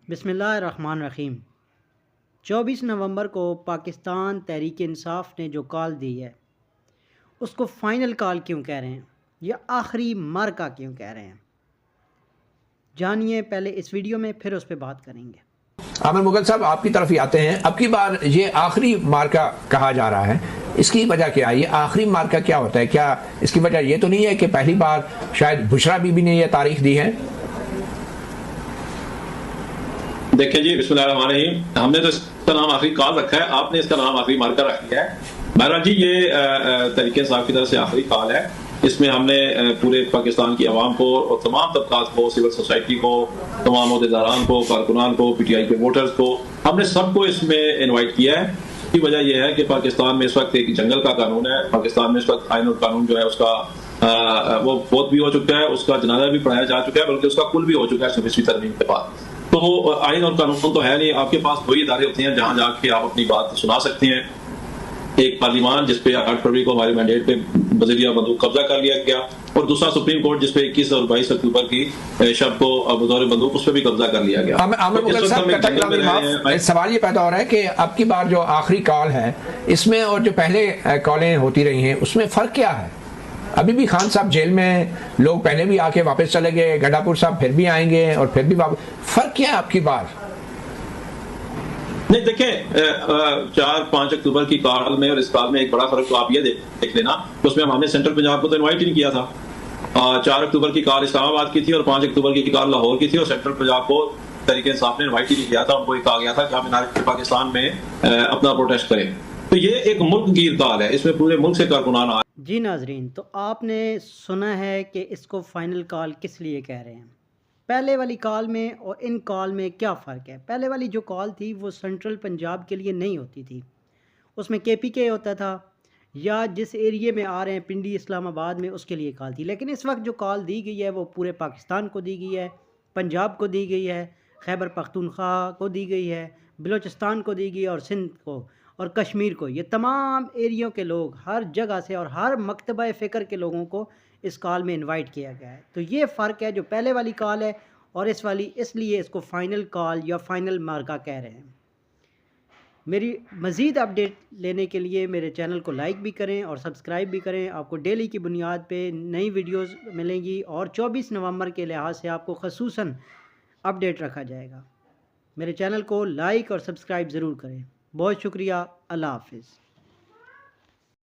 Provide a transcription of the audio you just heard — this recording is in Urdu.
بسم اللہ الرحمن الرحیم۔ 24 نومبر کو پاکستان تحریک انصاف نے جو کال دی ہے اس کو فائنل کال کیوں کہہ رہے ہیں یا آخری مارکا کیوں کہہ رہے ہیں، جانیے پہلے اس ویڈیو میں، پھر اس پہ بات کریں گے۔ عامر مغل صاحب آپ کی طرف ہی آتے ہیں۔ اب کی بار یہ آخری مارکا کہا جا رہا ہے، اس کی وجہ کیا ہے؟ یہ آخری مارکا کیا ہوتا ہے؟ کیا اس کی وجہ یہ تو نہیں ہے کہ پہلی بار شاید بشرا بی بی نے یہ تاریخ دی ہے؟ دیکھیں جی، بسم اللہ الرحمن الرحیم، ہم نے تو اس کا نام آخری کال رکھا ہے، آپ نے اس کا نام آخری مارکر رکھ دیا ہے۔ بہرحال جی، یہ تحریک انصاف کی طرف سے آخری کال ہے۔ اس میں ہم نے پورے پاکستان کی عوام کو اور تمام طبقات کو، سول سوسائٹی کو، تمام عہدیداران کو، کارکنان کو، پی ٹی آئی کے ووٹرز کو، ہم نے سب کو اس میں انوائٹ کیا ہے۔ اس کی وجہ یہ ہے کہ پاکستان میں اس وقت ایک جنگل کا قانون ہے۔ پاکستان میں اس وقت آئین اور قانون جو ہے اس کا وہ فوت بھی ہو چکا ہے، اس کا جنازہ بھی پڑھایا جا چکا ہے، بلکہ اس کا کل بھی ہو چکا ہے 26ویں ترمیم کے بعد۔ تو وہ آئین اور قانون تو ہے نہیں، آپ کے پاس وہی ادارے ہوتے ہیں جہاں جا کے آپ اپنی بات سنا سکتے ہیں۔ ایک پارلیمان جس پہ 8 فروری کو ہمارے مینڈیٹ پہ بذریعہ بندوق قبضہ کر لیا گیا، اور دوسرا سپریم کورٹ جس پہ 21 اور 22 اکتوبر کی شب کو بطور بندوق اس پہ بھی قبضہ کر لیا گیا۔ عامر مغل صاحب، سوال یہ پیدا ہو رہا ہے کہ اب کی بار جو آخری کال ہے اس میں اور جو پہلے کالیں ہوتی رہی ہیں اس میں فرق کیا ہے؟ ابھی بھی خان صاحب جیل میں، لوگ پہلے بھی آ کے واپس چلے گئے، گڈا پور صاحب پھر بھی آئیں گے اور پھر بھی واپس، فرق کیا ہے اب کی بار؟ نہیں دیکھیں، 4-5 اکتوبر کی کال میں اور اس کال میں ایک بڑا فرق تو آپ یہ دیکھ لینا، اس میں ہم نے سینٹرل پنجاب کو تو انوائٹ ہی نہیں کیا تھا۔ 4 اکتوبر کی کال اسلام آباد کی تھی اور 5 اکتوبر کی کال لاہور کی تھی، اور سینٹرل پنجاب کو تحریک انصاف نے انوائٹ ہی نہیں کیا تھا۔ ان کو یہ کہا گیا تھا کہ ہم پاکستان میں اپنا پروٹیسٹ کریں۔ تو یہ ایک ملک گیر کال ہے، اس میں پورے ملک سے کارکنان آئے۔ جی ناظرین، تو آپ نے سنا ہے کہ اس کو فائنل کال کس لیے کہہ رہے ہیں۔ پہلے والی کال میں اور ان کال میں کیا فرق ہے؟ پہلے والی جو کال تھی وہ سینٹرل پنجاب کے لیے نہیں ہوتی تھی، اس میں KPK ہوتا تھا، یا جس ایریے میں آ رہے ہیں پنڈی اسلام آباد میں اس کے لیے کال تھی۔ لیکن اس وقت جو کال دی گئی ہے وہ پورے پاکستان کو دی گئی ہے، پنجاب کو دی گئی ہے، خیبر پختونخوا کو دی گئی ہے، بلوچستان کو دی گئی ہے، اور سندھ کو اور کشمیر کو۔ یہ تمام ایریوں کے لوگ ہر جگہ سے اور ہر مکتبہ فکر کے لوگوں کو اس کال میں انوائٹ کیا گیا ہے۔ تو یہ فرق ہے جو پہلے والی کال ہے اور اس والی، اس لیے اس کو فائنل کال یا فائنل مارکا کہہ رہے ہیں۔ میری مزید اپڈیٹ لینے کے لیے میرے چینل کو لائک بھی کریں اور سبسکرائب بھی کریں۔ آپ کو ڈیلی کی بنیاد پہ نئی ویڈیوز ملیں گی، اور 24 نومبر کے لحاظ سے آپ کو خصوصاً اپڈیٹ رکھا جائے گا۔ میرے چینل کو لائک اور سبسکرائب ضرور کریں۔ بہت شکریہ، اللہ حافظ۔